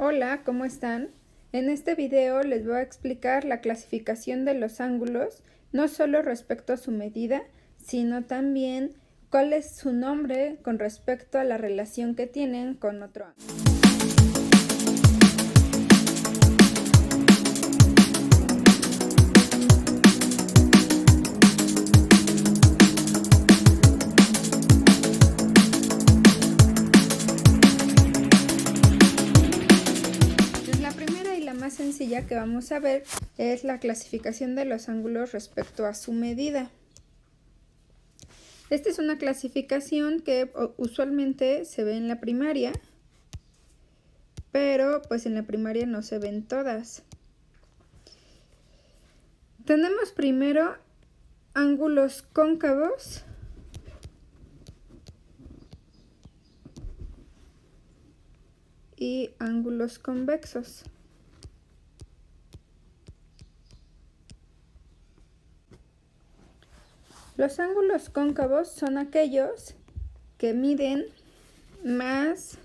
Hola, ¿cómo están? En este video les voy a explicar la clasificación de los ángulos, no solo respecto a su medida, sino también cuál es su nombre con respecto a la relación que tienen con otro ángulo. La primera y la más sencilla que vamos a ver es la clasificación de los ángulos respecto a su medida. Esta es una clasificación que usualmente se ve en la primaria, pero pues en la primaria no se ven todas. Tenemos primero ángulos cóncavos y ángulos convexos. Los ángulos cóncavos son aquellos que miden más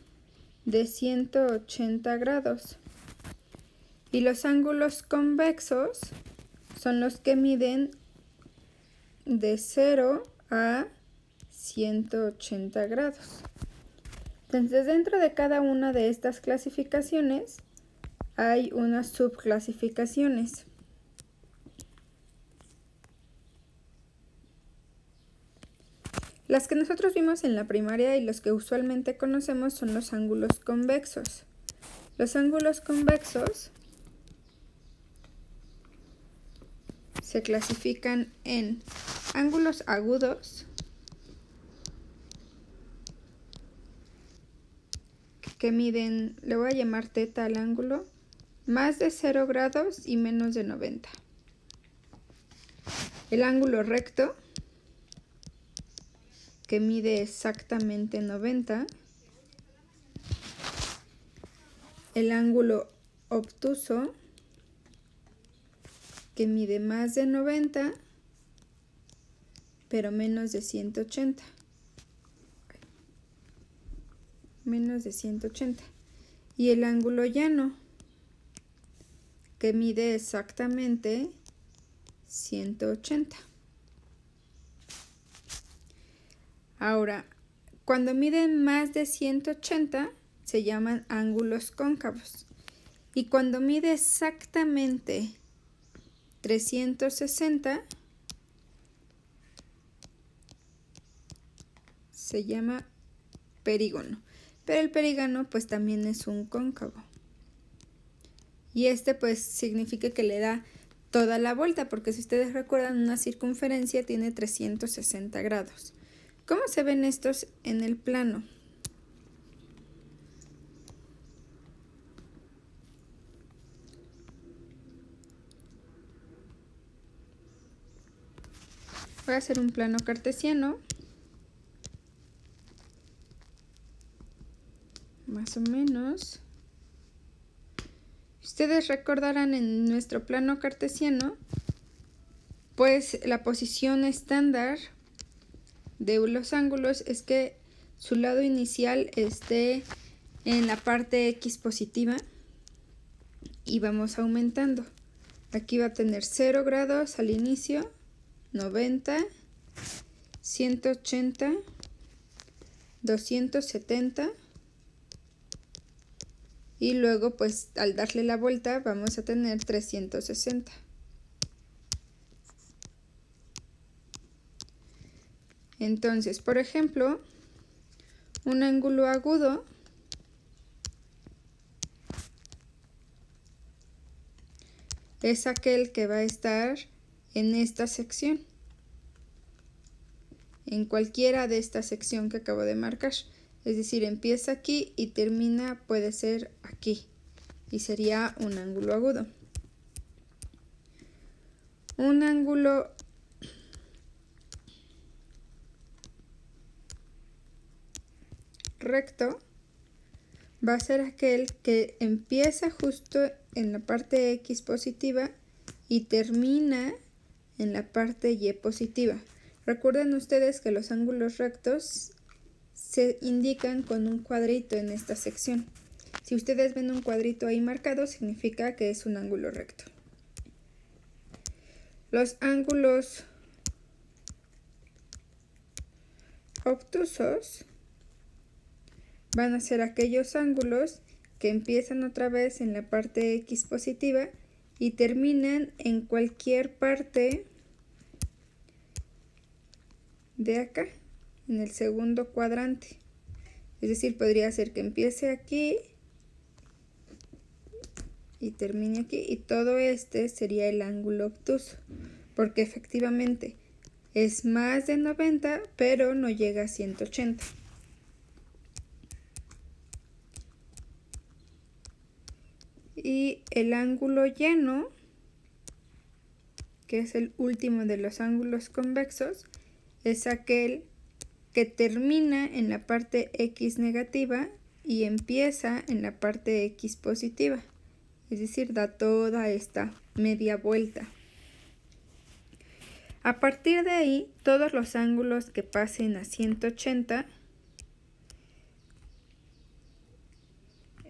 de 180 grados y los ángulos convexos son los que miden de 0 a 180 grados. Entonces, dentro de cada una de estas clasificaciones hay unas subclasificaciones. Las que nosotros vimos en la primaria y los que usualmente conocemos son los ángulos convexos. Los ángulos convexos se clasifican en ángulos agudos, que miden, le voy a llamar teta al ángulo, más de 0 grados y menos de 90. El ángulo recto, que mide exactamente 90. El ángulo obtuso, que mide más de 90, pero menos de 180. Menos de 180. Y el ángulo llano, que mide exactamente 180. Ahora, cuando miden más de 180 se llaman ángulos cóncavos. Y cuando mide exactamente 360 se llama perígono. Pero el perígono pues también es un cóncavo. Y este pues significa que le da toda la vuelta, porque si ustedes recuerdan, una circunferencia tiene 360 grados. ¿Cómo se ven estos en el plano? Voy a hacer un plano cartesiano. Más o menos. Ustedes recordarán en nuestro plano cartesiano, pues la posición estándar de los ángulos es que su lado inicial esté en la parte X positiva y vamos aumentando. Aquí va a tener 0 grados al inicio, 90, 180, 270 y luego pues al darle la vuelta vamos a tener 360. Entonces, por ejemplo, un ángulo agudo es aquel que va a estar en esta sección, en cualquiera de esta sección que acabo de marcar. Es decir, empieza aquí y termina, puede ser aquí, y sería un ángulo agudo. Un ángulo recto va a ser aquel que empieza justo en la parte X positiva y termina en la parte Y positiva. Recuerden ustedes que los ángulos rectos se indican con un cuadrito en esta sección. Si ustedes ven un cuadrito ahí marcado, significa que es un ángulo recto. Los ángulos obtusos van a ser aquellos ángulos que empiezan otra vez en la parte X positiva y terminan en cualquier parte de acá, en el segundo cuadrante. Es decir, podría ser que empiece aquí y termine aquí, y todo este sería el ángulo obtuso, porque efectivamente es más de 90, pero no llega a 180. Y el ángulo llano, que es el último de los ángulos convexos, es aquel que termina en la parte X negativa y empieza en la parte X positiva. Es decir, da toda esta media vuelta. A partir de ahí, todos los ángulos que pasen a 180,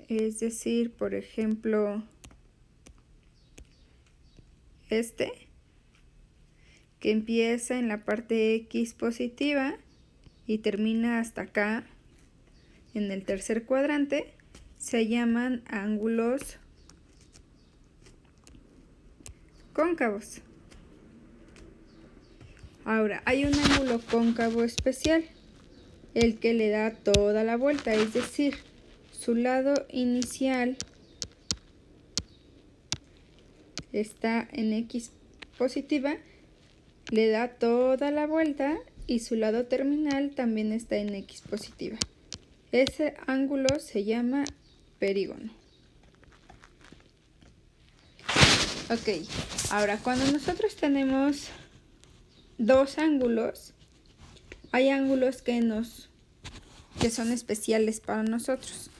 es decir, por ejemplo, este, que empieza en la parte X positiva y termina hasta acá, en el tercer cuadrante, se llaman ángulos cóncavos. Ahora, hay un ángulo cóncavo especial, el que le da toda la vuelta, es decir, su lado inicial está en X positiva, le da toda la vuelta y su lado terminal también está en X positiva. Ese ángulo se llama perígono. Ok, ahora cuando nosotros tenemos dos ángulos, hay ángulos que son especiales para nosotros.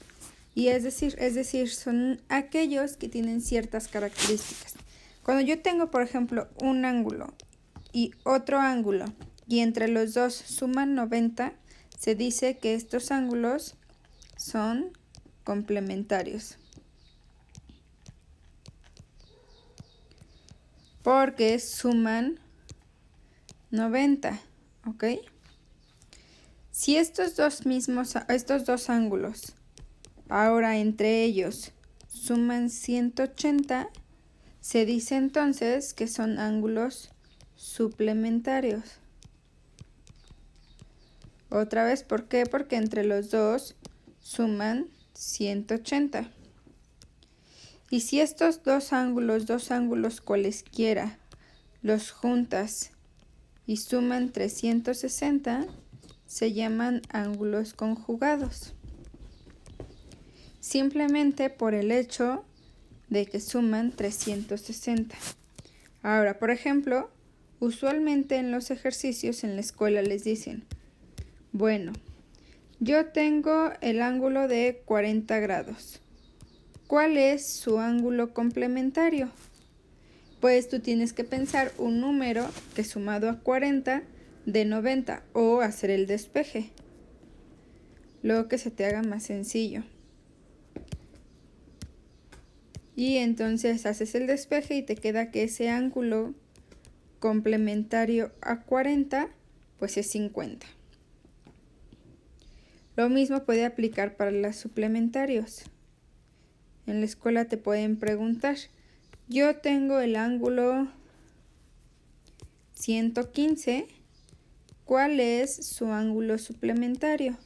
Y es decir, son aquellos que tienen ciertas características. Cuando yo tengo, por ejemplo, un ángulo y otro ángulo, y entre los dos suman 90, se dice que estos ángulos son complementarios. Porque suman 90, ¿ok? Si estos dos ángulos, ahora entre ellos, suman 180, se dice entonces que son ángulos suplementarios. Otra vez, ¿por qué? Porque entre los dos suman 180. Y si estos dos ángulos cualesquiera, los juntas y suman 360, se llaman ángulos conjugados. Simplemente por el hecho de que suman 360. Ahora, por ejemplo, usualmente en los ejercicios en la escuela les dicen, bueno, yo tengo el ángulo de 40 grados. ¿Cuál es su ángulo complementario? Pues tú tienes que pensar un número que sumado a 40 de 90 o hacer el despeje, lo que se te haga más sencillo. Y entonces haces el despeje y te queda que ese ángulo complementario a 40 pues es 50. Lo mismo puede aplicar para los suplementarios. En la escuela te pueden preguntar, yo tengo el ángulo 115, ¿cuál es su ángulo suplementario?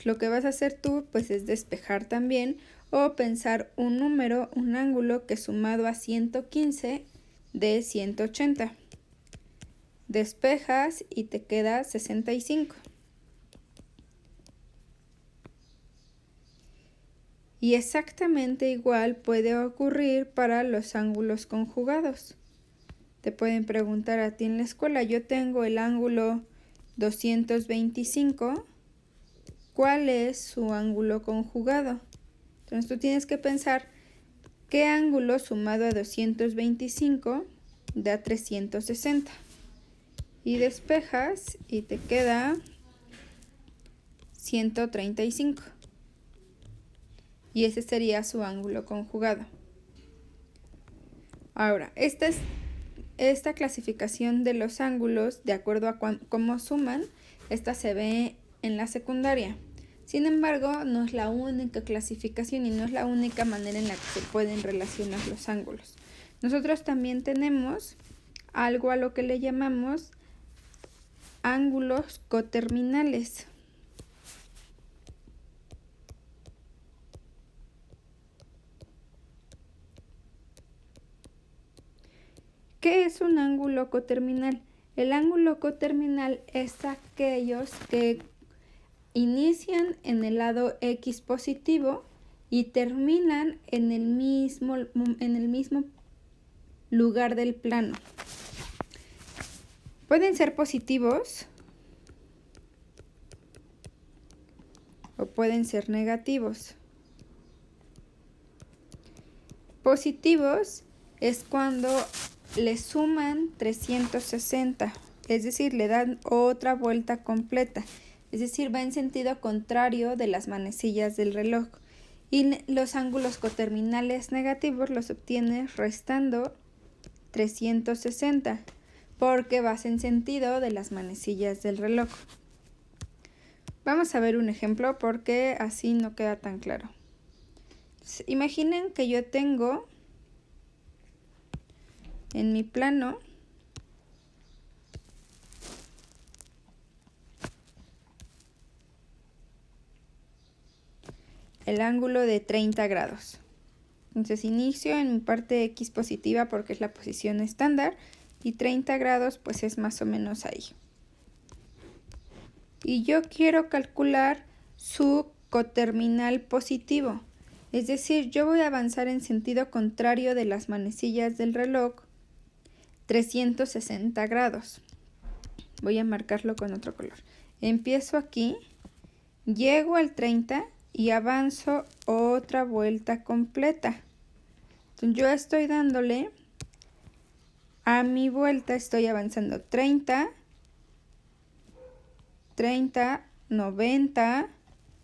Lo que vas a hacer tú pues es despejar también o pensar un número, un ángulo que sumado a 115 de 180. Despejas y te queda 65. Y exactamente igual puede ocurrir para los ángulos conjugados. Te pueden preguntar a ti en la escuela, yo tengo el ángulo 225, ¿cuál es su ángulo conjugado? Entonces tú tienes que pensar qué ángulo sumado a 225 da 360. Y despejas y te queda 135. y ese sería su ángulo conjugado. Ahora, esta clasificación de los ángulos, de acuerdo a cómo suman, esta se ve en la secundaria. Sin embargo, no es la única clasificación y no es la única manera en la que se pueden relacionar los ángulos. Nosotros también tenemos algo a lo que le llamamos ángulos coterminales. ¿Qué es un ángulo coterminal? El ángulo coterminal es aquellos que inician en el lado X positivo y terminan en el mismo lugar del plano. Pueden ser positivos o pueden ser negativos. Positivos es cuando le suman 360, es decir, le dan otra vuelta completa, es decir, va en sentido contrario de las manecillas del reloj. Y los ángulos coterminales negativos los obtienes restando 360, porque vas en sentido de las manecillas del reloj. Vamos a ver un ejemplo porque así no queda tan claro. Imaginen que yo tengo en mi plano el ángulo de 30 grados. Entonces inicio en mi parte X positiva porque es la posición estándar y 30 grados pues es más o menos ahí. Y yo quiero calcular su coterminal positivo, es decir, yo voy a avanzar en sentido contrario de las manecillas del reloj 360 grados. Voy a marcarlo con otro color. Empiezo aquí, llego al 30 y avanzo otra vuelta completa. Entonces yo estoy dándole a mi vuelta, estoy avanzando 30, 90,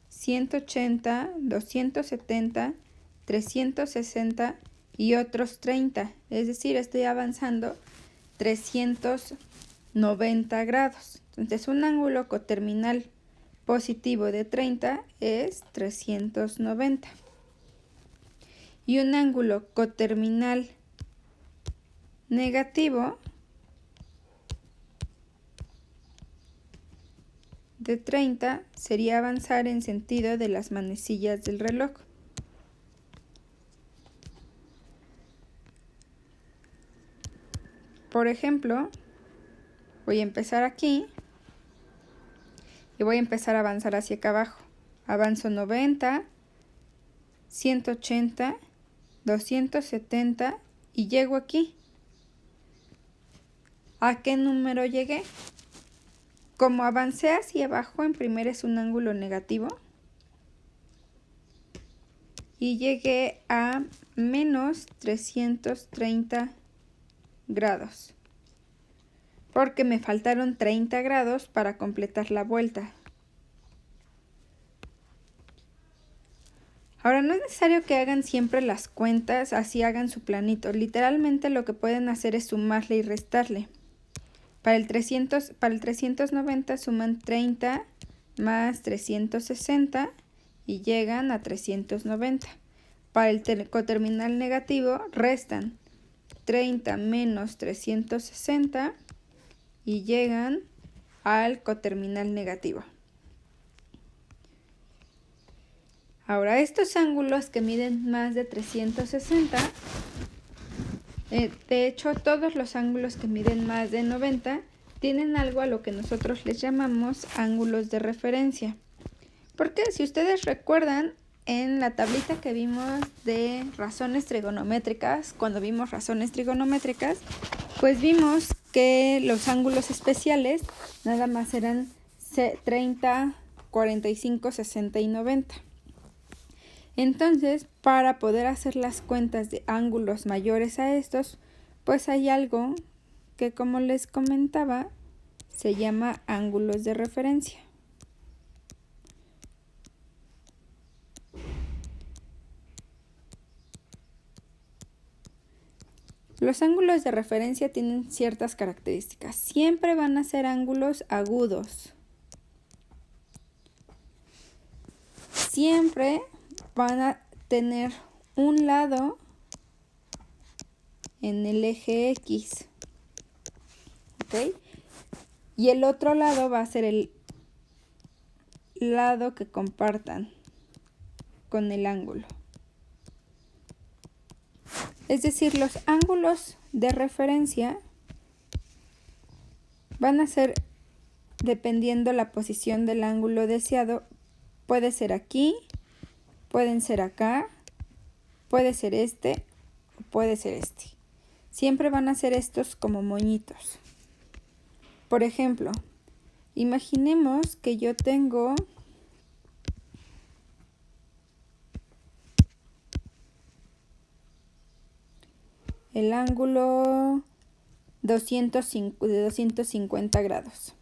180, 270, 360 y otros 30. Es decir, estoy avanzando 390 grados. Entonces un ángulo coterminal positivo de 30 es 390. Y un ángulo coterminal negativo de 30 sería avanzar en sentido de las manecillas del reloj. Por ejemplo, voy a empezar aquí y voy a empezar a avanzar hacia acá abajo. Avanzo 90, 180, 270 y llego aquí. ¿A qué número llegué? Como avancé hacia abajo, en primera es un ángulo negativo. Y llegué a menos 330 grados. Porque me faltaron 30 grados para completar la vuelta. Ahora, no es necesario que hagan siempre las cuentas, así hagan su planito. Literalmente lo que pueden hacer es sumarle y restarle. Para el 390 suman 30 más 360 y llegan a 390. Para el coterminal negativo restan 30 menos 360 y llegan al coterminal negativo. Ahora, estos ángulos que miden más de 360, de hecho todos los ángulos que miden más de 90 tienen algo a lo que nosotros les llamamos ángulos de referencia. Porque si ustedes recuerdan, en la tablita que vimos de razones trigonométricas, cuando vimos razones trigonométricas, pues vimos que los ángulos especiales nada más eran 30, 45, 60 y 90. Entonces, para poder hacer las cuentas de ángulos mayores a estos, pues hay algo que, como les comentaba, se llama ángulos de referencia. Los ángulos de referencia tienen ciertas características. Siempre van a ser ángulos agudos. Siempre van a tener un lado en el eje X. ¿Ok? Y el otro lado va a ser el lado que compartan con el ángulo. Es decir, los ángulos de referencia van a ser dependiendo la posición del ángulo deseado. Puede ser aquí, pueden ser acá, puede ser este o puede ser este. Siempre van a ser estos como moñitos. Por ejemplo, imaginemos que yo tengo el ángulo de 250 grados.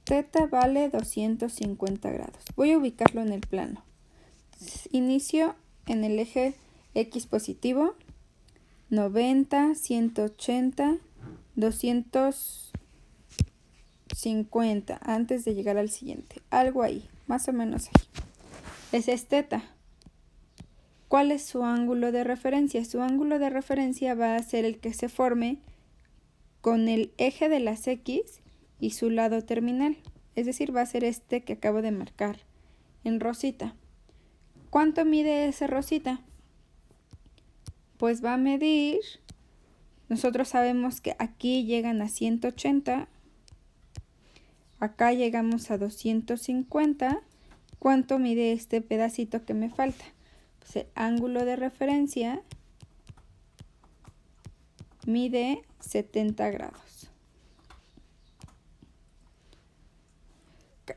Teta vale 250 grados. Voy a ubicarlo en el plano. Inicio en el eje X positivo, 90, 180, 250, antes de llegar al siguiente. Algo ahí, más o menos ahí. Ese es teta. ¿Cuál es su ángulo de referencia? Su ángulo de referencia va a ser el que se forme con el eje de las X y su lado terminal. Es decir, va a ser este que acabo de marcar en rosita. ¿Cuánto mide esa rosita? Pues va a medir, nosotros sabemos que aquí llegan a 180, acá llegamos a 250. ¿Cuánto mide este pedacito que me falta? Pues el ángulo de referencia mide 70 grados.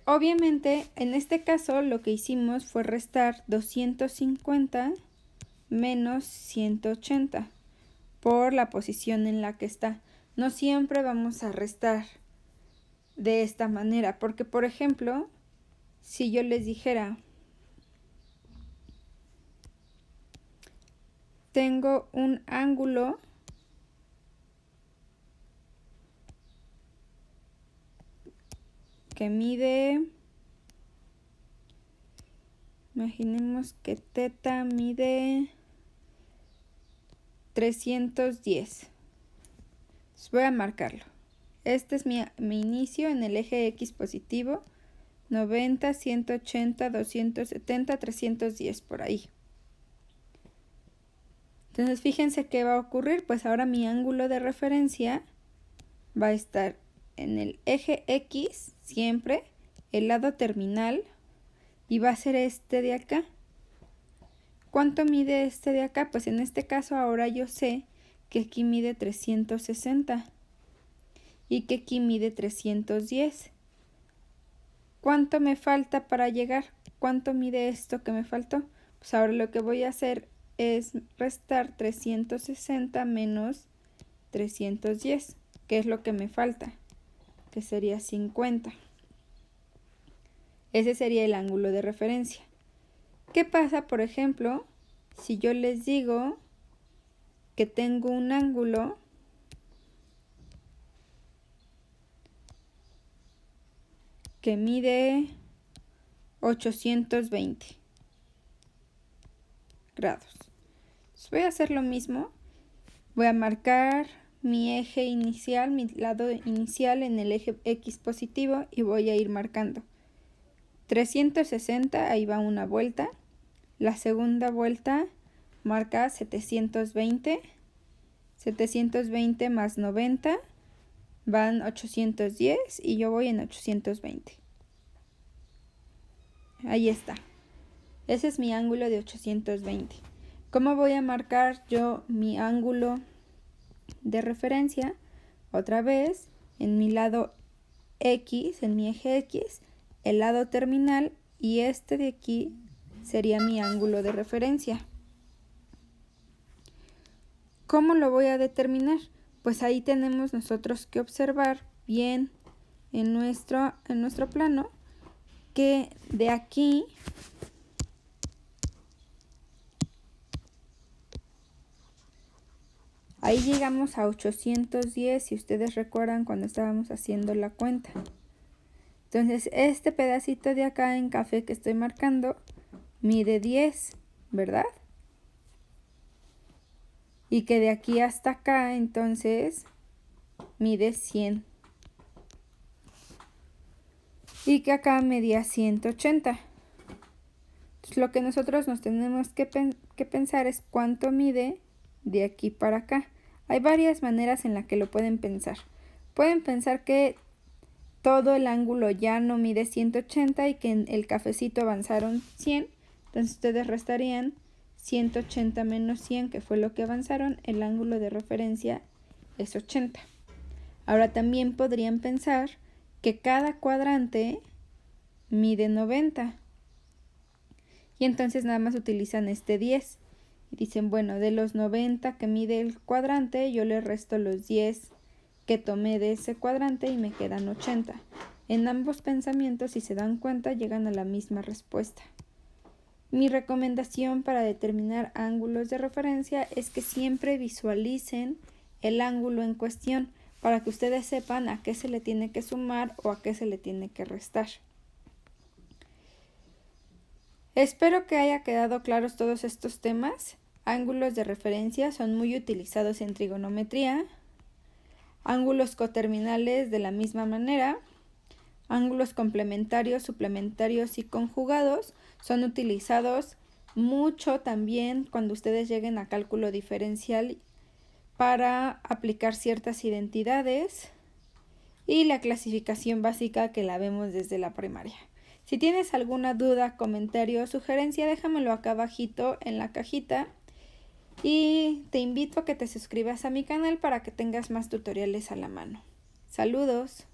Obviamente, en este caso lo que hicimos fue restar 250 menos 180 por la posición en la que está. No siempre vamos a restar de esta manera, porque por ejemplo, si yo les dijera, tengo un ángulo que mide, imaginemos que teta mide 310. Voy a marcarlo. Este es mi inicio en el eje X positivo, 90, 180, 270, 310, por ahí. Entonces fíjense qué va a ocurrir. Pues ahora mi ángulo de referencia va a estar en el eje X, siempre, el lado terminal, y va a ser este de acá. ¿Cuánto mide este de acá? Pues en este caso ahora yo sé que aquí mide 360 y que aquí mide 310. ¿Cuánto me falta para llegar? ¿Cuánto mide esto que me faltó? Pues ahora lo que voy a hacer es restar 360 menos 310, que es lo que me falta, que sería 50. Ese sería el ángulo de referencia. ¿Qué pasa, por ejemplo, si yo les digo que tengo un ángulo que mide 820 grados? Pues voy a hacer lo mismo. Voy a marcar mi eje inicial, mi lado inicial en el eje X positivo y voy a ir marcando 360, ahí va una vuelta. La segunda vuelta marca 720. 720 más 90 van 810 y yo voy en 820. Ahí está. Ese es mi ángulo de 820. ¿Cómo voy a marcar yo mi ángulo de referencia? Otra vez, en mi lado X, en mi eje X, el lado terminal, y este de aquí sería mi ángulo de referencia. ¿Cómo lo voy a determinar? Pues ahí tenemos nosotros que observar bien en nuestro plano que de aquí Ahí llegamos a 810, si ustedes recuerdan cuando estábamos haciendo la cuenta. Entonces, este pedacito de acá en café que estoy marcando mide 10, ¿verdad? Y que de aquí hasta acá, entonces, mide 100. Y que acá medía 180. Entonces, lo que nosotros nos tenemos que pensar es cuánto mide de aquí para acá. Hay varias maneras en las que lo pueden pensar. Pueden pensar que todo el ángulo llano mide 180 y que en el cafecito avanzaron 100. Entonces ustedes restarían 180 menos 100, que fue lo que avanzaron. El ángulo de referencia es 80. Ahora también podrían pensar que cada cuadrante mide 90. Y entonces nada más utilizan este 10. Y dicen, bueno, de los 90 que mide el cuadrante, yo le resto los 10 que tomé de ese cuadrante y me quedan 80. En ambos pensamientos, si se dan cuenta, llegan a la misma respuesta. Mi recomendación para determinar ángulos de referencia es que siempre visualicen el ángulo en cuestión para que ustedes sepan a qué se le tiene que sumar o a qué se le tiene que restar. Espero que haya quedado claros todos estos temas. Ángulos de referencia son muy utilizados en trigonometría. Ángulos coterminales de la misma manera. Ángulos complementarios, suplementarios y conjugados son utilizados mucho también cuando ustedes lleguen a cálculo diferencial para aplicar ciertas identidades y la clasificación básica que la vemos desde la primaria. Si tienes alguna duda, comentario o sugerencia, déjamelo acá abajito en la cajita. Y te invito a que te suscribas a mi canal para que tengas más tutoriales a la mano. Saludos.